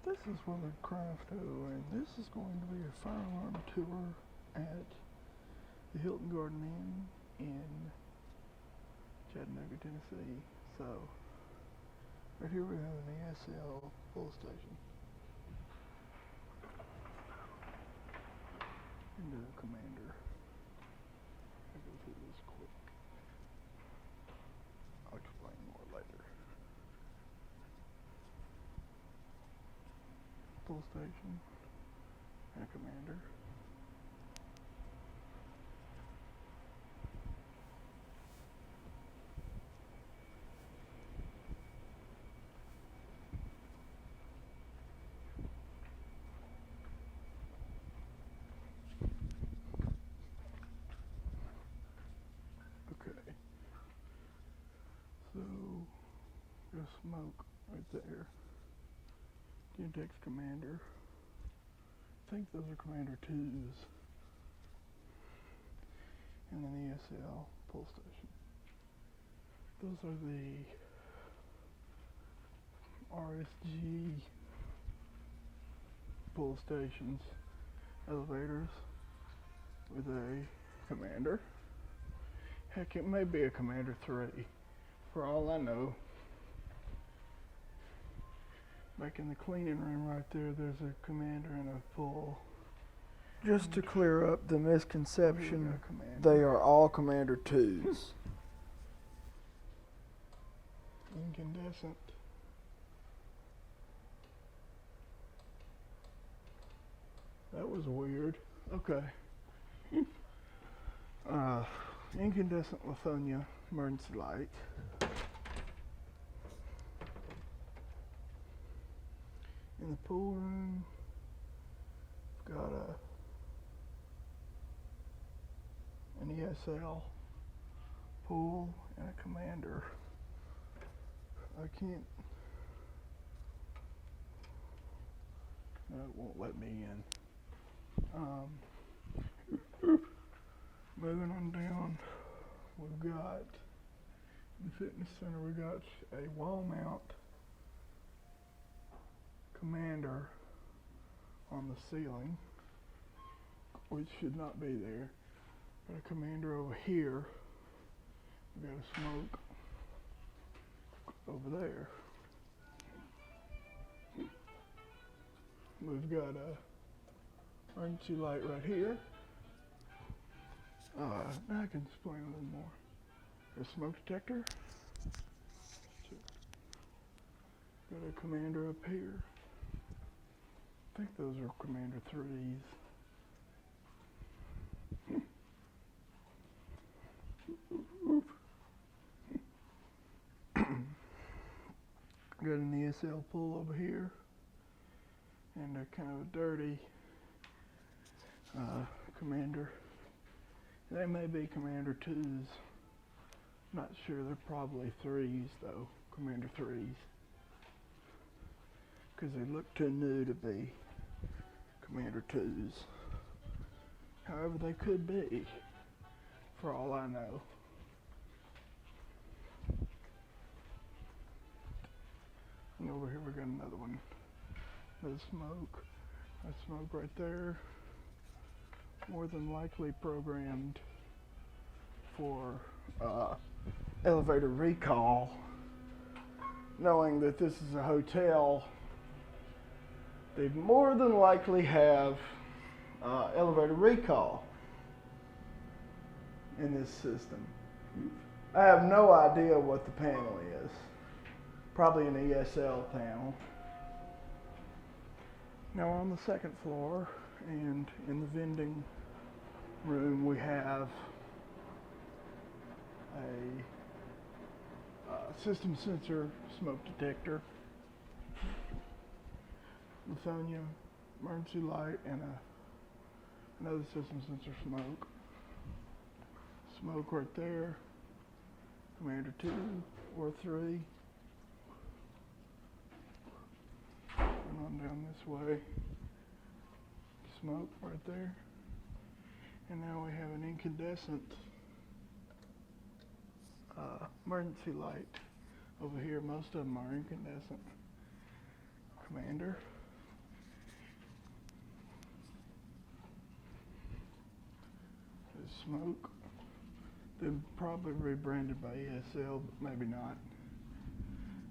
This is Willard Crafto, and this is going to be a firearm tour at the Hilton Garden Inn in Chattanooga, Tennessee. So, right here we have an ESL full station. And the commander. I'll go through this quick. I'll explain more later. Full station and a commander. Okay. So, there's smoke right there. Gentex Commander. I think those are Commander 2s. And then ESL pull station. Those are the RSG pull stations, elevators with a commander. Heck, it may be a Commander 3. For all I know. Back in the cleaning room right there, there's a commander and a pull. Just to clear up the misconception, they are all Commander 2s. Incandescent. That was weird. Okay. Incandescent Lithonia emergency light. In the pool room, we've got an ESL pool and a commander. I can't. No, it won't let me in. Moving on down, we've got in the fitness center. We got a wall mount commander on the ceiling, which should not be there. Got a commander over here. We got a smoke over there. We've got a emergency light right here. Now I can explain a little more. There's a smoke detector. Got a commander up here. I think those are Commander 3s. Got an ESL pull over here, and a kind of a dirty commander. They may be Commander 2s. Not sure, they're probably 3s though, Commander 3s. Because they look too new to be Commander 2s. However, they could be, for all I know. And over here we got another one. There's smoke. There's smoke right there. More than likely programmed for elevator recall. Knowing that this is a hotel, they more than likely have elevator recall in this system. I have no idea what the panel is. Probably an ESL panel. Now on the second floor and in the vending room we have a system sensor smoke detector, Lithonia emergency light, and another system sensor smoke. Smoke right there, Commander 2 or 3. And on down this way, smoke right there. And now we have an incandescent emergency light over here. Most of them are incandescent. Commander. smoke. They're probably rebranded by ESL, but maybe not.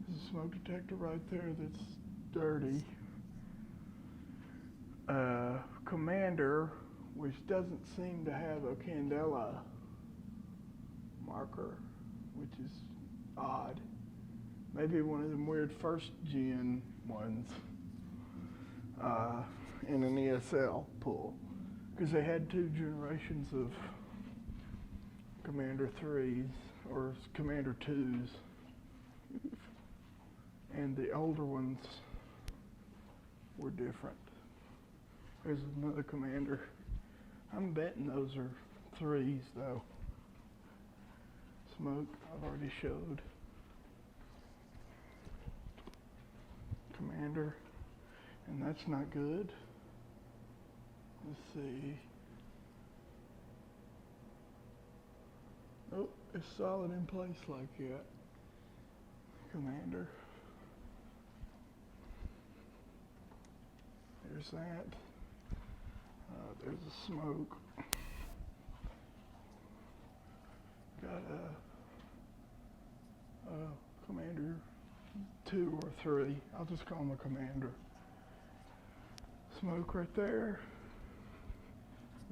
There's a smoke detector right there that's dirty. Commander, which doesn't seem to have a candela marker, which is odd. Maybe one of them weird first gen ones in an ESL pool, because they had 2 generations of Commander 3s or Commander 2s, and the older ones were different. There's another Commander. I'm betting those are 3s though. Smoke, I've already showed. Commander, and that's not good. Let's see. Oh, it's solid in place like that. Commander. There's that. There's a smoke. Got a Commander 2 or 3. I'll just call him a Commander. Smoke right there.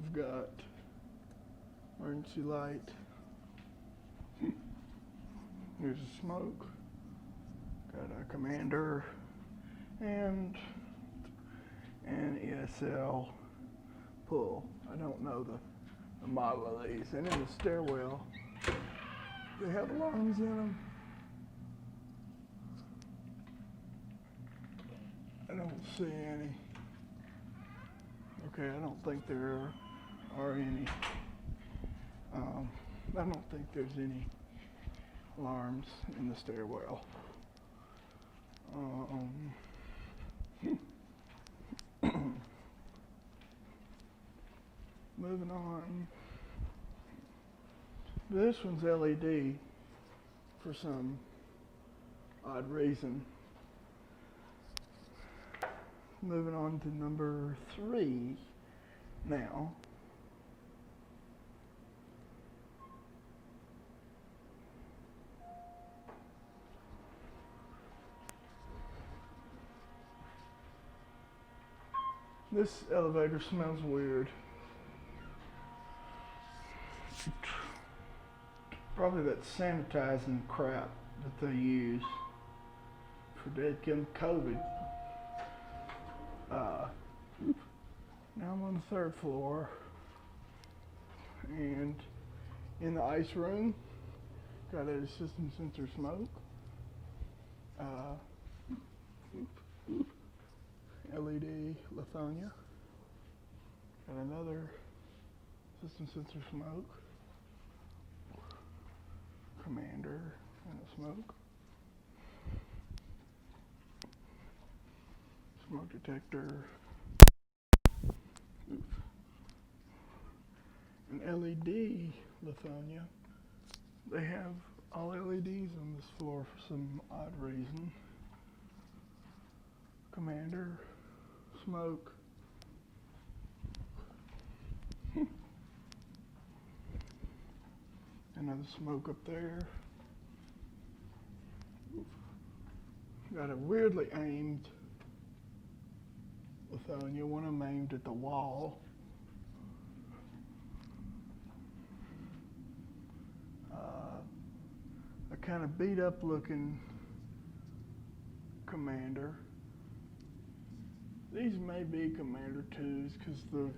We've got emergency light. Here's a smoke. Got a Commander and an ESL pull. I don't know the model of these. And in the stairwell, they have alarms in them. I don't see any. Okay, I don't think there are any. I don't think there's any alarms in the stairwell. Moving on. This one's LED for some odd reason. Moving on to number 3 now. This elevator smells weird. Probably that sanitizing crap that they use for dead COVID. Now I'm on the 3rd floor, and in the ice room, got a system sensor smoke. LED Lithonia. Got another system sensor smoke. Commander and a smoke. Smoke detector. An LED Lithonia. They have all LEDs on this floor for some odd reason. Commander, smoke. Another smoke up there. Got a weirdly aimed Lithonia, one of them aimed at the wall. A kind of beat up looking Commander. These may be Commander 2s because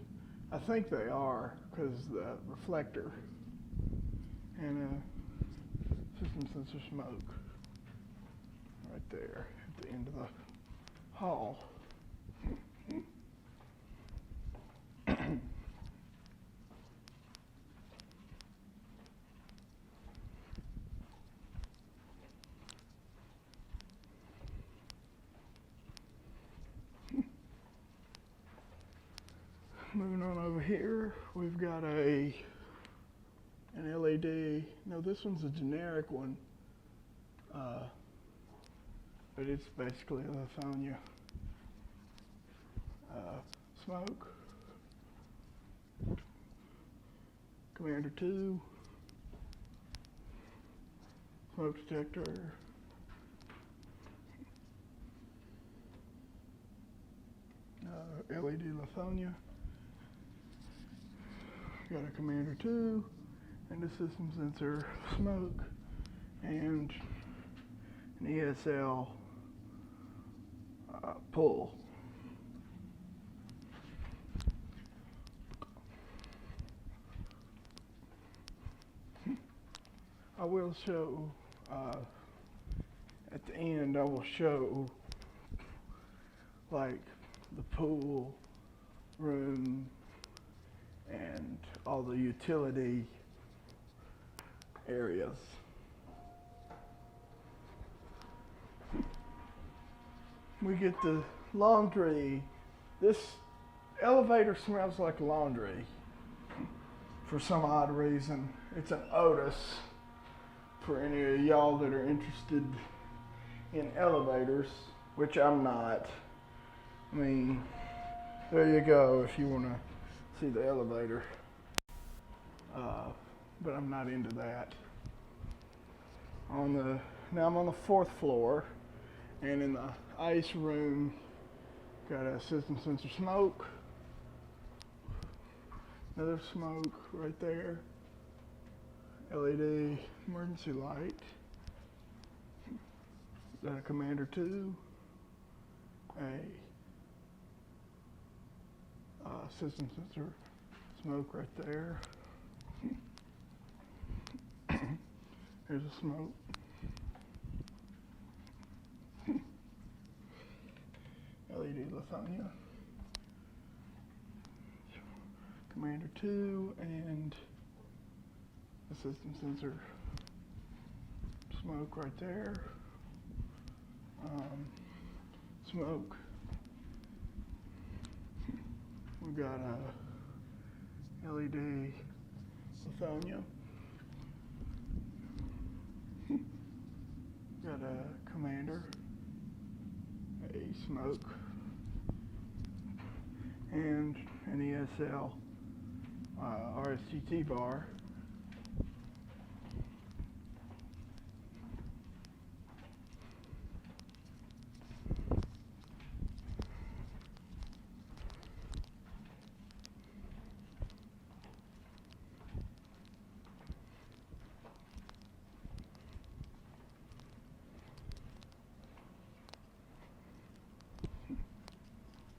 I think they are, because the reflector and a system sensor smoke right there at the end of the hall. Moving on over here, we've got an LED. No, this one's a generic one, but it's basically a Lithonia smoke. Commander 2, smoke detector, LED Lithonia, got a Commander 2, and a system sensor smoke, and an ESL pull. I will show, at the end, I will show like the pool room and all the utility areas. We get the laundry. This elevator smells like laundry for some odd reason. It's an Otis for any of y'all that are interested in elevators, which I'm not. I mean, there you go if you want to see the elevator. But I'm not into that. Now I'm on the 4th floor, and in the ice room, got a system sensor smoke. Another smoke right there. LED emergency light. Got a Commander 2. A system sensor smoke right there. Here's a smoke. LED Lithonia. Commander 2 and the system sensor smoke right there. Smoke. We got a LED Lithonia. Got a Commander, a smoke, and an ESL RSGT bar.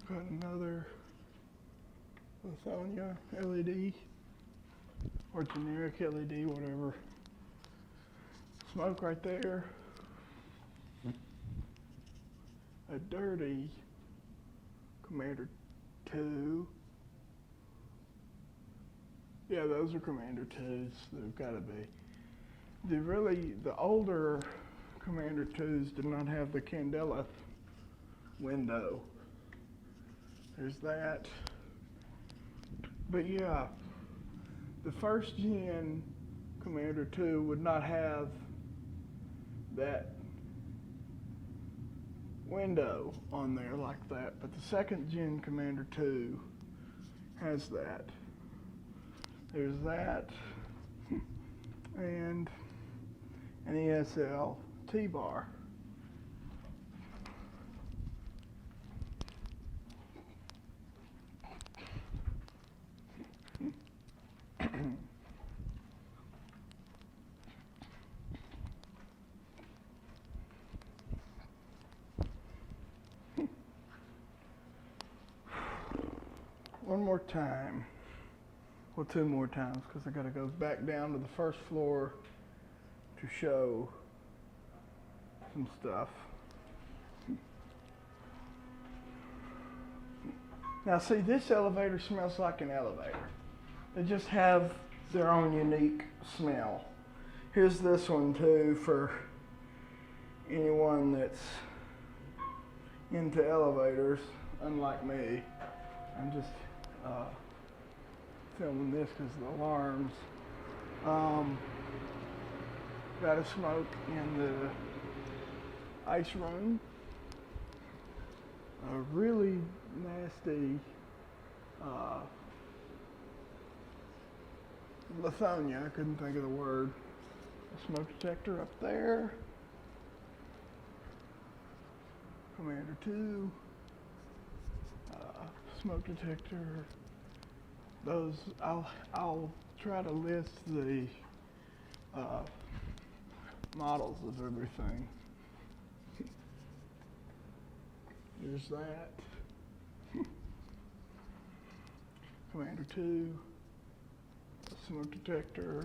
Got another Lithonia LED, or generic LED, whatever. Smoke right there. A dirty Commander 2. Yeah, those are Commander 2s. They've got to be. The older Commander 2s did not have the candela window. There's that. But yeah, the first gen Commander 2 would not have that window on there like that, but the second gen Commander 2 has that. There's that, and an ESL T-bar. One more time, well, 2 more times, because I got to go back down to the 1st floor to show some stuff. Now see, this elevator smells like an elevator. They just have their own unique smell. Here's this one too for anyone that's into elevators, unlike me. I'm just filming this because of the alarms. Got a smoke in the ice room. A really nasty Lithonia, I couldn't think of the word. A smoke detector up there. Commander 2. Smoke detector. Those, I'll try to list the models of everything. There's that. Commander 2, a smoke detector,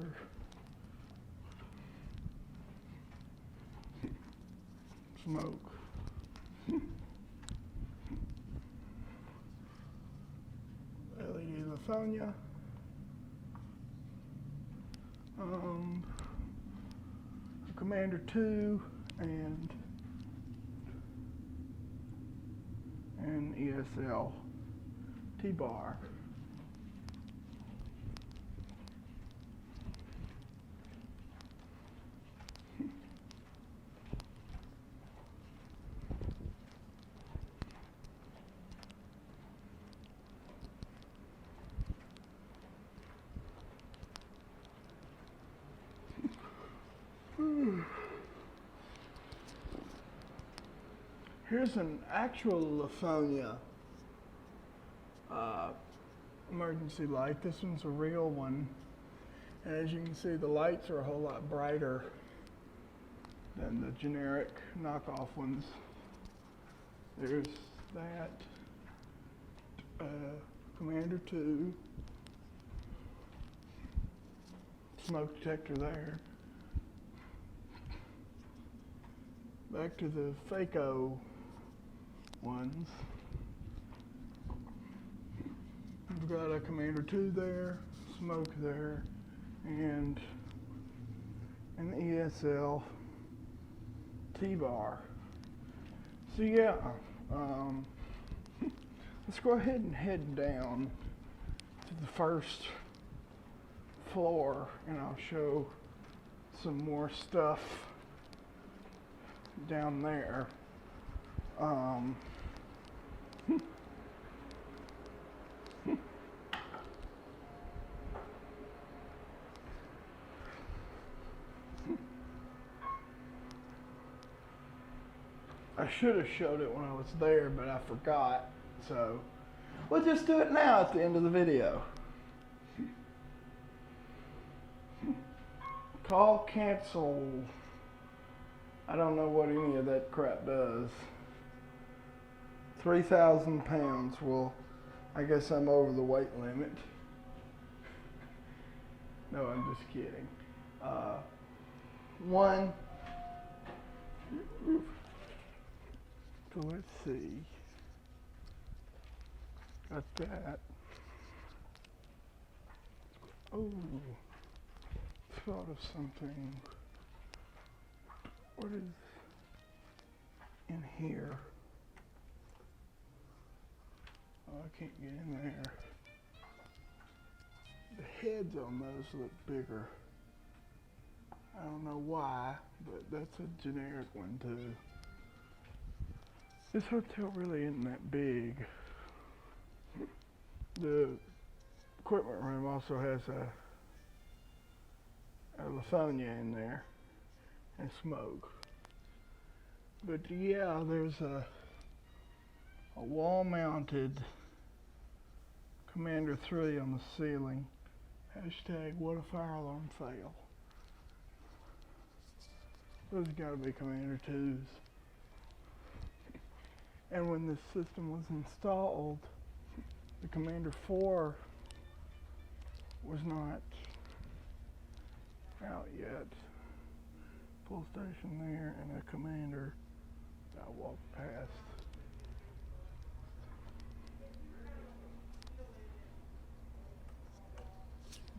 smoke. LED Lithonia. Commander 2 and ESL T-bar. Here's an actual Lithonia emergency light. This one's a real one. And as you can see, the lights are a whole lot brighter than the generic knockoff ones. There's that. Commander 2. Smoke detector there. Back to the Phaco ones. We've got a Commander 2 there, smoke there, and an ESL T-bar. So yeah, let's go ahead and head down to the first floor and I'll show some more stuff down there. I should have showed it when I was there, but I forgot. So we'll just do it now at the end of the video. Call cancel. I don't know what any of that crap does. 3,000 pounds. Well, I guess I'm over the weight limit. No, I'm just kidding. One. So let's see. Got that. Oh, thought of something. What is in here? Oh, I can't get in there. The heads on those look bigger. I don't know why, but that's a generic one too. This hotel really isn't that big. The equipment room also has a Lithonia in there and smoke. But yeah, there's a wall-mounted Commander 3 on the ceiling. Hashtag what if fire alarm fail. Those gotta be Commander 2s. And when this system was installed, the Commander 4 was not out yet. Pull station there and a Commander I walked past.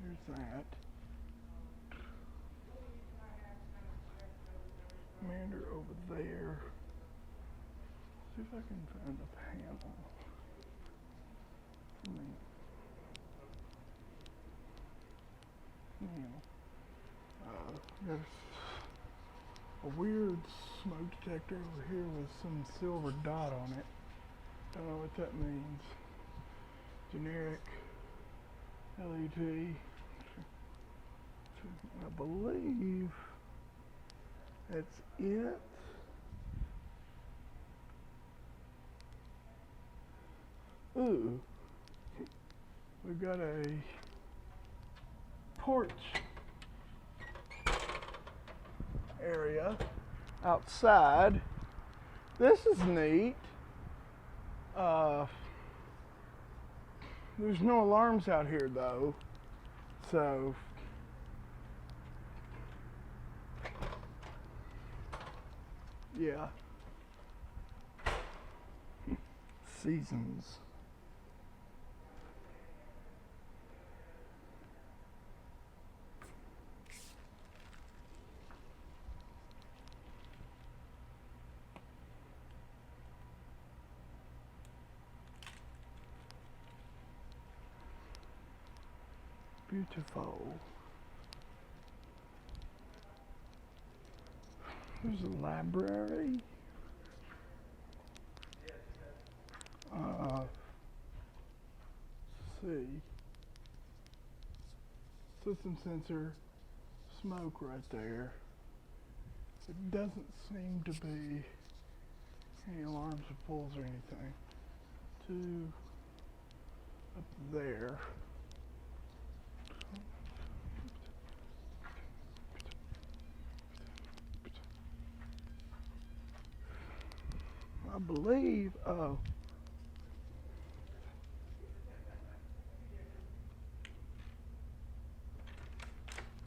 There's that. Commander over there. See if I can find a panel. There's a weird smoke detector over here with some silver dot on it. Don't know what that means. Generic LED. I believe that's it. Ooh, we've got a porch area outside. This is neat. There's no alarms out here though, so yeah. Seasons. Beautiful. There's a library. Let's see. System sensor, smoke right there. It doesn't seem to be any alarms or pulls or anything. Two up there. I believe, oh.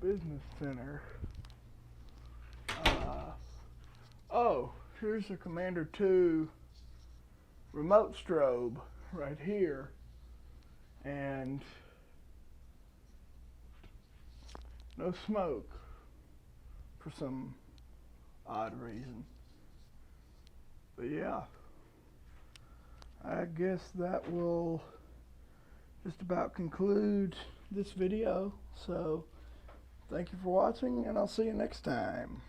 Business center. Oh, here's a Commander 2 remote strobe right here. And no smoke for some odd reason. But yeah, I guess that will just about conclude this video. So thank you for watching, and I'll see you next time.